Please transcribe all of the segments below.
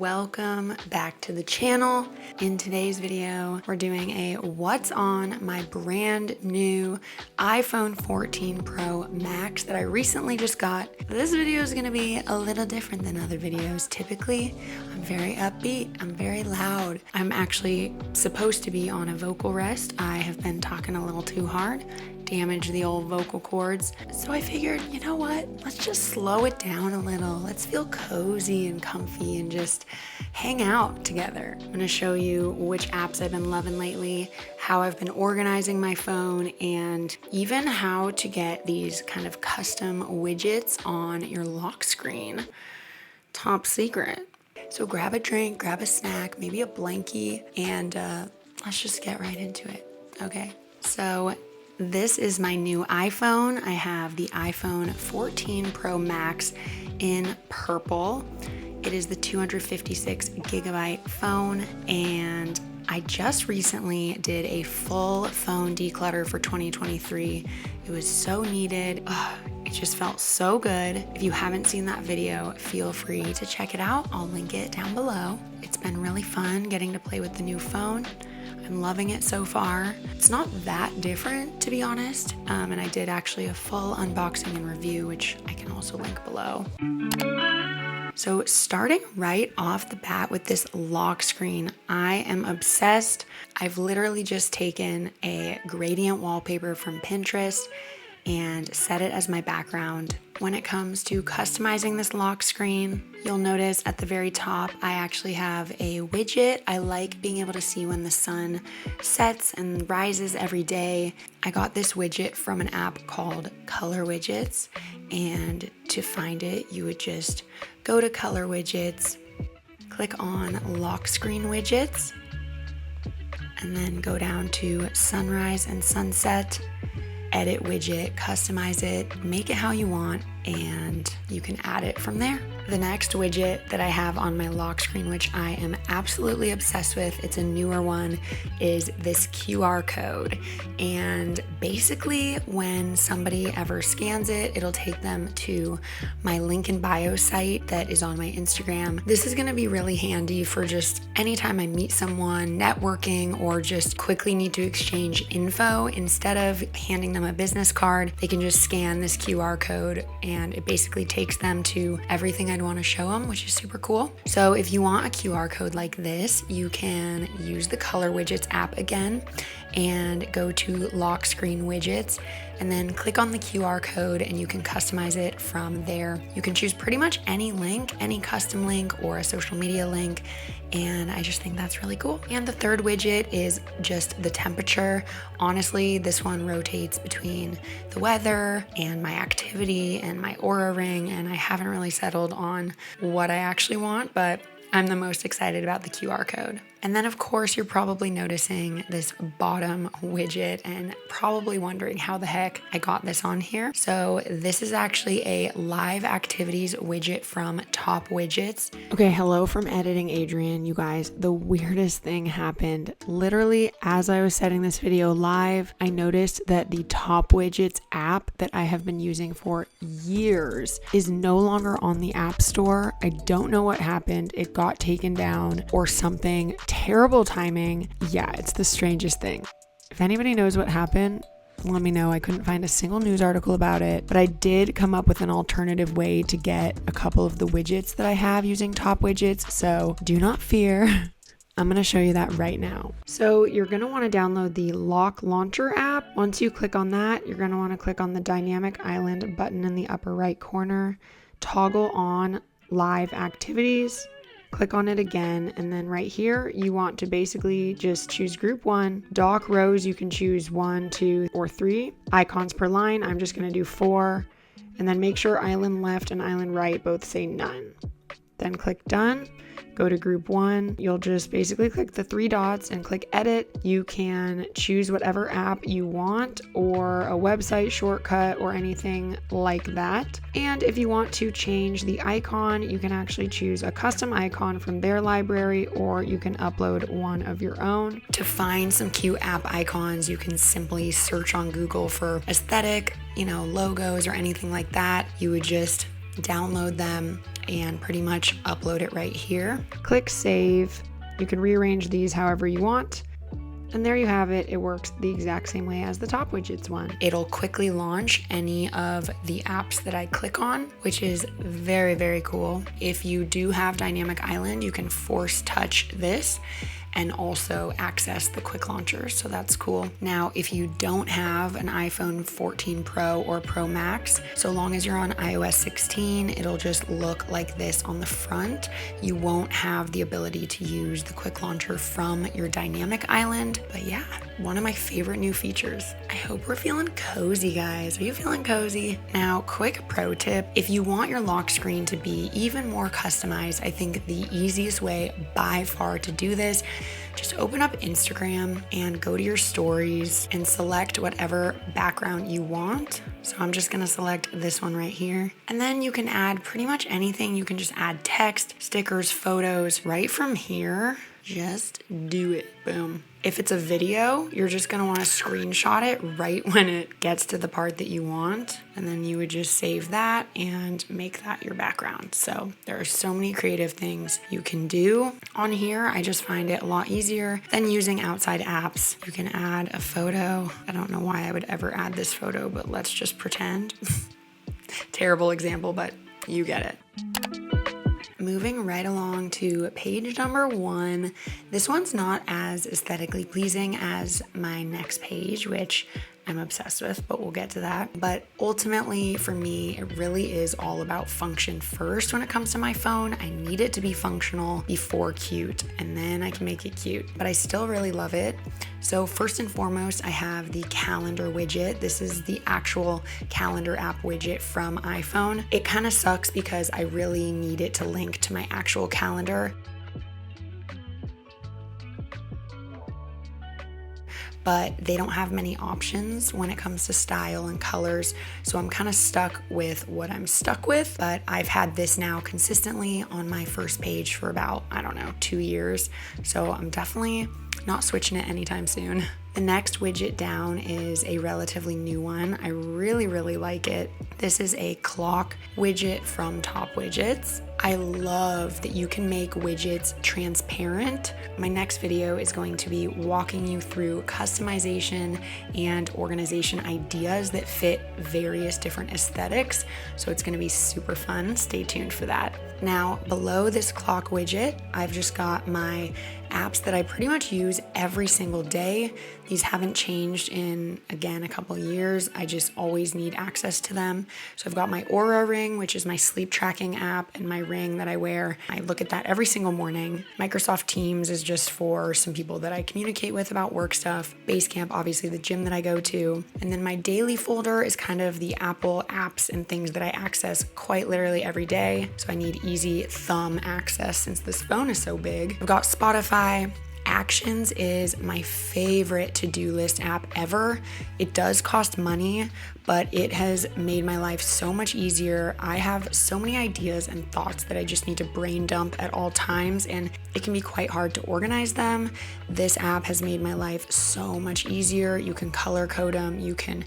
welcome back to the channel. In today's video, we're doing a what's on my brand new iPhone 14 Pro Max that I recently just got. This video is gonna be a little different than other videos. Typically, I'm very upbeat, I'm very loud. I'm actually supposed to be on a vocal rest. I have been talking a little too hard, damage the old vocal cords. So I figured, you know what? Let's just slow it down a little. Let's feel cozy and comfy and just hang out together. I'm gonna show you which apps I've been loving lately, how I've been organizing my phone, and even how to get these kind of custom widgets on your lock screen. Top secret. So grab a drink, grab a snack, maybe a blankie, and let's just get right into it, okay? So this is my new iPhone. I have the iPhone 14 Pro Max in purple. It is the 256 gigabyte phone, and I just recently did a full phone declutter for 2023. It was so needed. It just felt so good. If you haven't seen that video, feel free to check it out. I'll link it down below. It's been really fun getting to play with the new phone. I'm loving it so far. It's not that different, to be honest. And I did actually a full unboxing and review, which I can also link below. So starting right off the bat with this lock screen, I am obsessed. I've literally just taken a gradient wallpaper from Pinterest and set it as my background. When it comes to customizing this lock screen, you'll notice at the very top, I actually have a widget. I like being able to see when the sun sets and rises every day. I got this widget from an app called Color Widgets, and to find it, you would just go to Color Widgets, click on Lock Screen Widgets, and then go down to Sunrise and Sunset, edit widget, customize it, make it how you want, and you can add it from there. The next widget that I have on my lock screen, which I am absolutely obsessed with, it's a newer one, is this QR code. And basically when somebody ever scans it, it'll take them to my link in bio site that is on my Instagram. This is gonna be really handy for just anytime I meet someone, networking, or just quickly need to exchange info. Instead of handing them a business card, they can just scan this QR code and it basically takes them to everything I'd want to show them, which is super cool. So if you want a QR code like this, you can use the Color Widgets app again and go to Lock Screen Widgets and then click on the QR code and you can customize it from there. You can choose pretty much any link, any custom link or a social media link, and I just think that's really cool. And the third widget is just the temperature. Honestly, this one rotates between the weather and my activity and my Aura ring, and I haven't really settled on what I actually want, but I'm the most excited about the QR code. And then of course, you're probably noticing this bottom widget and probably wondering how the heck I got this on here. So this is actually a live activities widget from Top Widgets. Okay, hello from editing Adrienne, you guys. The weirdest thing happened. Literally, as I was setting this video live, I noticed that the Top Widgets app that I have been using for years is no longer on the App Store. I don't know what happened. It got taken down or something. Terrible timing. Yeah, it's the strangest thing. If anybody knows what happened, let me know. I couldn't find a single news article about it, but I did come up with an alternative way to get a couple of the widgets that I have using Top Widgets, so do not fear. I'm going to show you that right now. So you're going to want to download the Lock Launcher app. Once you click on that, you're going to want to click on the Dynamic Island button in the upper right corner, toggle on Live Activities, click on it again, and then right here you want to basically just choose group 1. Dock rows, you can choose 1, 2, or 3. Icons per line, I'm just going to do 4, and then make sure island left and island right both say none. Then click done. Go to group 1. You'll just basically click the 3 dots and click edit. You can choose whatever app you want or a website shortcut or anything like that. And if you want to change the icon, you can actually choose a custom icon from their library, or you can upload one of your own. To find some cute app icons, you can simply search on Google for aesthetic, logos or anything like that. You would just download them, and pretty much upload it right here. Click save. You can rearrange these however you want. And there you have it. It works the exact same way as the top widgets one. It'll quickly launch any of the apps that I click on, which is very, very cool. If you do have Dynamic Island, you can force touch this and also access the quick launcher, so that's cool. Now, if you don't have an iPhone 14 Pro or Pro Max, so long as you're on iOS 16, it'll just look like this on the front. You won't have the ability to use the quick launcher from your Dynamic Island, but yeah, one of my favorite new features. I hope we're feeling cozy, guys. Are you feeling cozy? Now, quick pro tip, if you want your lock screen to be even more customized, I think the easiest way by far to do this, just open up Instagram and go to your stories and select whatever background you want. So I'm just gonna select this one right here. And then you can add pretty much anything. You can just add text, stickers, photos right from here. Just do it, boom. If it's a video, you're just gonna wanna screenshot it right when it gets to the part that you want. And then you would just save that and make that your background. So there are so many creative things you can do on here. I just find it a lot easier than using outside apps. You can add a photo. I don't know why I would ever add this photo, but let's just pretend. Terrible example, but you get it. Moving right along to page number 1. This one's not as aesthetically pleasing as my next page, which I'm obsessed with, but we'll get to that. But ultimately, for me, it really is all about function first when it comes to my phone. I need it to be functional before cute, and then I can make it cute. But I still really love it. So first and foremost, I have the calendar widget. This is the actual calendar app widget from iPhone. It kind of sucks because I really need it to link to my actual calendar. But they don't have many options when it comes to style and colors. So I'm kind of stuck with what I'm stuck with, but I've had this now consistently on my first page for about, 2 years. So I'm definitely not switching it anytime soon. The next widget down is a relatively new one. I really, really like it. This is a clock widget from Top Widgets. I love that you can make widgets transparent. My next video is going to be walking you through customization and organization ideas that fit various different aesthetics. So it's going to be super fun. Stay tuned for that. Now, below this clock widget, I've just got my apps that I pretty much use every single day. These haven't changed in, again, a couple years. I just always need access to them. So I've got my Aura ring, which is my sleep tracking app, and my ring that I wear. I look at that every single morning. Microsoft Teams is just for some people that I communicate with about work stuff. Basecamp, obviously the gym that I go to. And then my daily folder is kind of the Apple apps and things that I access quite literally every day. So I need easy thumb access since this phone is so big. I've got Spotify. Actions is my favorite to-do list app ever. It does cost money, but it has made my life so much easier. I have so many ideas and thoughts that I just need to brain dump at all times, and it can be quite hard to organize them. This app has made my life so much easier. You can color code them, you can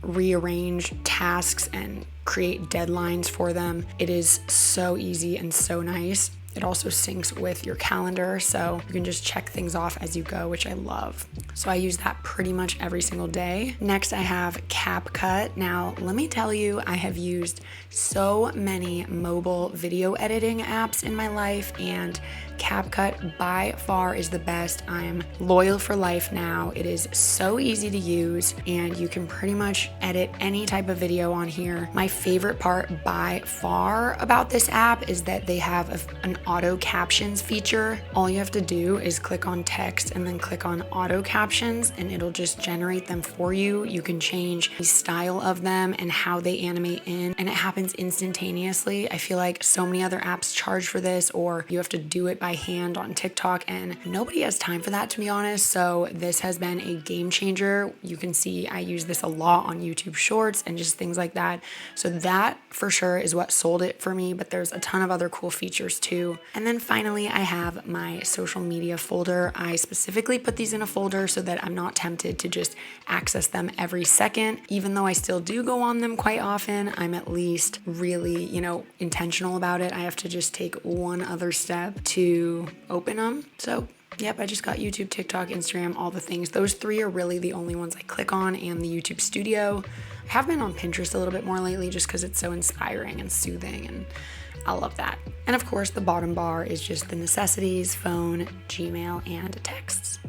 rearrange tasks and create deadlines for them. It is so easy and so nice. It also syncs with your calendar, so you can just check things off as you go, which I love. So I use that pretty much every single day. Next, I have CapCut. Now, let me tell you, I have used so many mobile video editing apps in my life, and CapCut by far is the best. I'm loyal for life now. It is so easy to use, and you can pretty much edit any type of video on here. My favorite part by far about this app is that they have an auto captions feature. All you have to do is click on text and then click on auto captions, and it'll just generate them for you. You can change the style of them and how they animate in, and it happens instantaneously. I feel like so many other apps charge for this, or you have to do it by hand on TikTok, and nobody has time for that, to be honest. So this has been a game changer. You can see I use this a lot on YouTube Shorts and just things like that. So that for sure is what sold it for me, but there's a ton of other cool features too. to. And then finally, I have my social media folder. I specifically put these in a folder so that I'm not tempted to just access them every second. Even though I still do go on them quite often, I'm at least really, intentional about it. I have to just take one other step to open them. So yep, I just got YouTube, TikTok, Instagram, all the things. Those 3 are really the only ones I click on, and the YouTube Studio. I have been on Pinterest a little bit more lately just because it's so inspiring and soothing, and I love that. And of course, the bottom bar is just the necessities: phone, Gmail, and texts.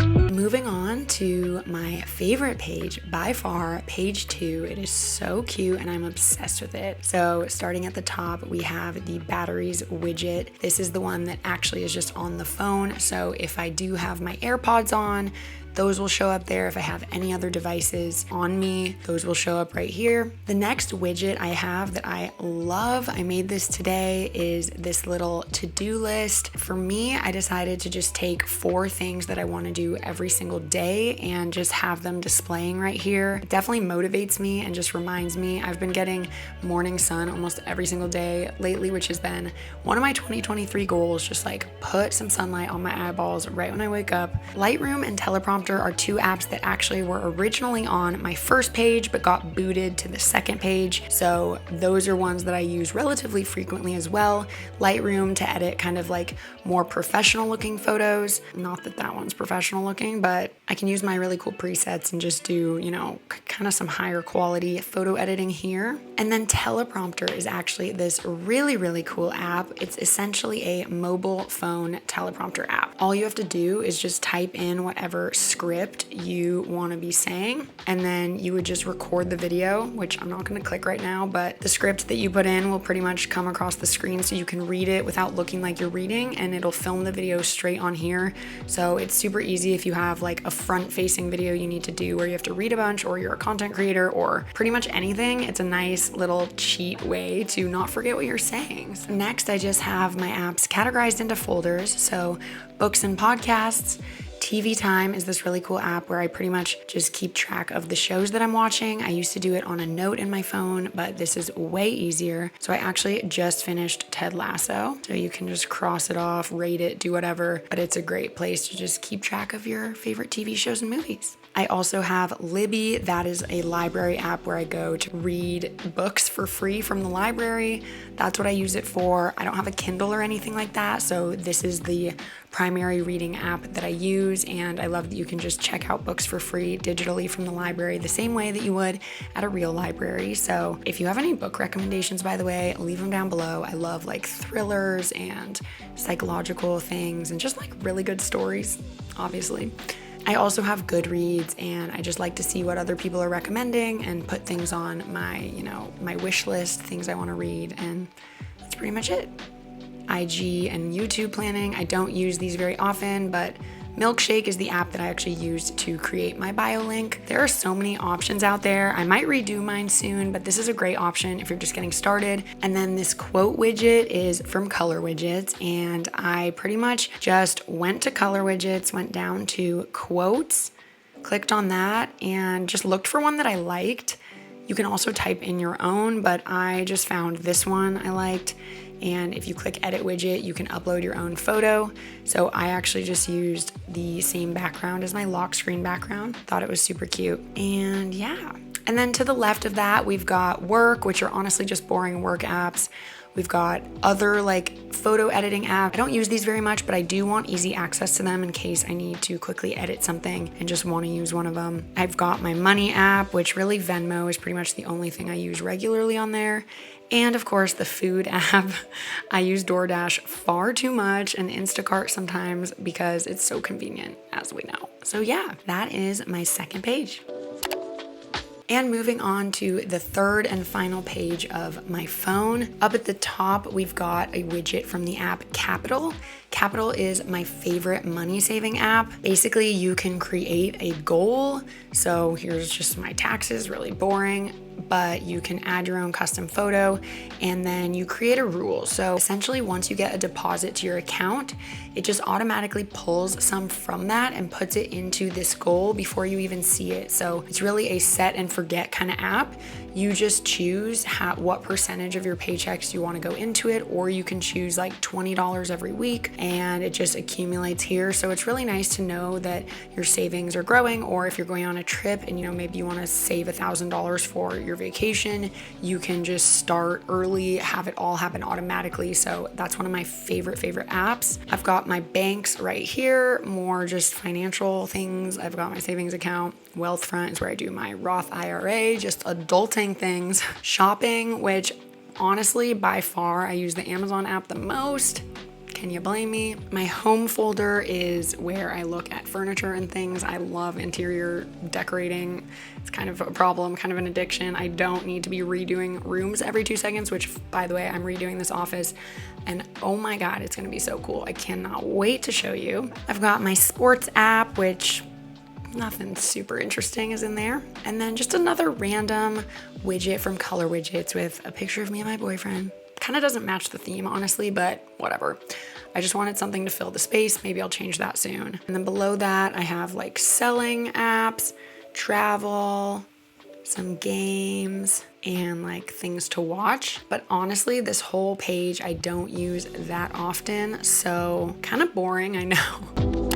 Moving on to my favorite page by far, page 2. It is so cute and I'm obsessed with it. So starting at the top, we have the batteries widget. This is the one that actually is just on the phone. So if I do have my AirPods on, those will show up there. If I have any other devices on me, those will show up right here. The next widget I have that I love, I made this today, is this little to-do list. For me, I decided to just take 4 things that I want to do every single day and just have them displaying right here. It definitely motivates me and just reminds me. I've been getting morning sun almost every single day lately, which has been one of my 2023 goals, just like put some sunlight on my eyeballs right when I wake up. Lightroom and Teleprompter are 2 apps that actually were originally on my first page but got booted to the second page. So those are ones that I use relatively frequently as well. Lightroom to edit kind of like more professional looking photos. Not that that one's professional looking, but I can use my really cool presets and just do, kind of some higher quality photo editing here. And then Teleprompter is actually this really, really cool app. It's essentially a mobile phone teleprompter app. All you have to do is just type in whatever script you want to be saying, and then you would just record the video, which I'm not going to click right now, but the script that you put in will pretty much come across the screen so you can read it without looking like you're reading, and it'll film the video straight on here. So it's super easy if you have like a front-facing video you need to do where you have to read a bunch, or you're a content creator, or pretty much anything. It's a nice little cheat way to not forget what you're saying. So next, I just have my apps categorized into folders. So books and podcasts. TV Time is this really cool app where I pretty much just keep track of the shows that I'm watching. I used to do it on a note in my phone, but this is way easier. So I actually just finished Ted Lasso. So you can just cross it off, rate it, do whatever, but it's a great place to just keep track of your favorite TV shows and movies. I also have Libby. That is a library app where I go to read books for free from the library. That's what I use it for. I don't have a Kindle or anything like that, so this is the primary reading app that I use, and I love that you can just check out books for free digitally from the library the same way that you would at a real library. So if you have any book recommendations, by the way, leave them down below. I love like thrillers and psychological things and just like really good stories, obviously. I also have Goodreads, and I just like to see what other people are recommending and put things on my, my wish list, things I want to read, and that's pretty much it. IG and YouTube planning, I don't use these very often, but Milkshake is the app that I actually used to create my bio link. There are so many options out there. I might redo mine soon, but this is a great option if you're just getting started. And then this quote widget is from Color Widgets, and I pretty much just went to Color Widgets, went down to quotes, clicked on that, and just looked for one that I liked. You can also type in your own, but I just found this one I liked. And if you click edit widget, you can upload your own photo. So I actually just used the same background as my lock screen background. Thought it was super cute. And yeah. And then to the left of that, we've got work, which are honestly just boring work apps. We've got other like photo editing apps. I don't use these very much, but I do want easy access to them in case I need to quickly edit something and just want to use one of them. I've got my money app, which really Venmo is pretty much the only thing I use regularly on there. And of course, the food app. I use DoorDash far too much and Instacart sometimes because it's so convenient, as we know. So yeah, that is my second page. And moving on to the third and final page of my phone. Up at the top, we've got a widget from the app Capital. Capital is my favorite money saving app. Basically, you can create a goal. So here's just my taxes, really boring, but you can add your own custom photo and then you create a rule. So essentially, once you get a deposit to your account, it just automatically pulls some from that and puts it into this goal before you even see it. So it's really a set and forget kind of app. You just choose what percentage of your paychecks you want to go into it, or you can choose like $20 every week and it just accumulates here. So it's really nice to know that your savings are growing, or if you're going on a trip and maybe you want to save $1,000 for your vacation, you can just start early, have it all happen automatically. So that's one of my favorite apps. I've got my banks right here, more just financial things. I've got my savings account. Wealthfront is where I do my Roth IRA, just adulting things. Shopping, which honestly, by far, I use the Amazon app the most. Can you blame me? My home folder is where I look at furniture and things. I love interior decorating. It's kind of a problem, kind of an addiction. I don't need to be redoing rooms every 2 seconds, which, by the way, I'm redoing this office and oh my God, it's gonna be so cool. I cannot wait to show you. I've got my sports app, which nothing super interesting is in there. And then just another random widget from Color Widgets with a picture of me and my boyfriend. Kind of doesn't match the theme, honestly, but whatever. I just wanted something to fill the space. Maybe I'll change that soon. And then below that, I have like selling apps, travel, some games, and like things to watch. But honestly, this whole page I don't use that often, so kind of boring, I know.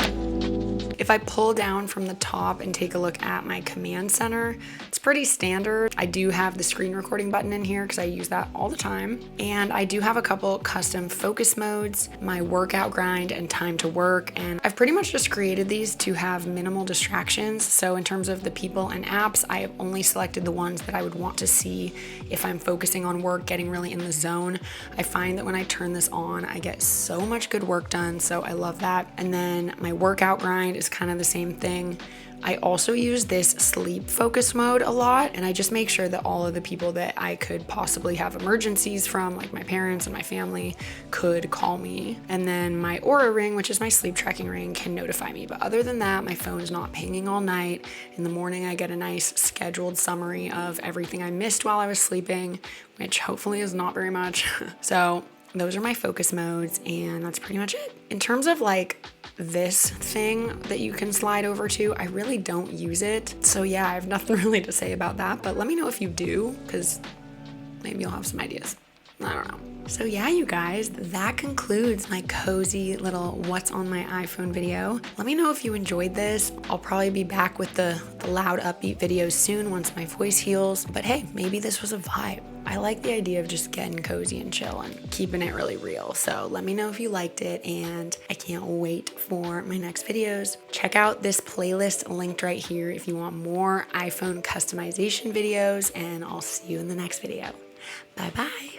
If I pull down from the top and take a look at my command center, it's pretty standard. I do have the screen recording button in here because I use that all the time. And I do have a couple custom focus modes, my workout grind and time to work. And I've pretty much just created these to have minimal distractions. So in terms of the people and apps, I have only selected the ones that I would want to see if I'm focusing on work, getting really in the zone. I find that when I turn this on, I get so much good work done. So I love that. And then my workout grind is kind of the same thing. I also use this sleep focus mode a lot, and I just make sure that all of the people that I could possibly have emergencies from, like my parents and my family, could call me. And then my Aura ring, which is my sleep tracking ring, can notify me. But other than that, my phone is not pinging all night. In the morning, I get a nice scheduled summary of everything I missed while I was sleeping, which hopefully is not very much. So those are my focus modes, and that's pretty much it. In terms of like this thing that you can slide over to, I really don't use it. So yeah, I have nothing really to say about that, but let me know if you do, because maybe you'll have some ideas. I don't know. So yeah, you guys, that concludes my cozy little what's on my iPhone video. Let me know if you enjoyed this. I'll probably be back with the loud upbeat videos soon once my voice heals. But hey, maybe this was a vibe. I like the idea of just getting cozy and chill and keeping it really real. So let me know if you liked it, and I can't wait for my next videos. Check out this playlist linked right here if you want more iPhone customization videos, and I'll see you in the next video. Bye bye.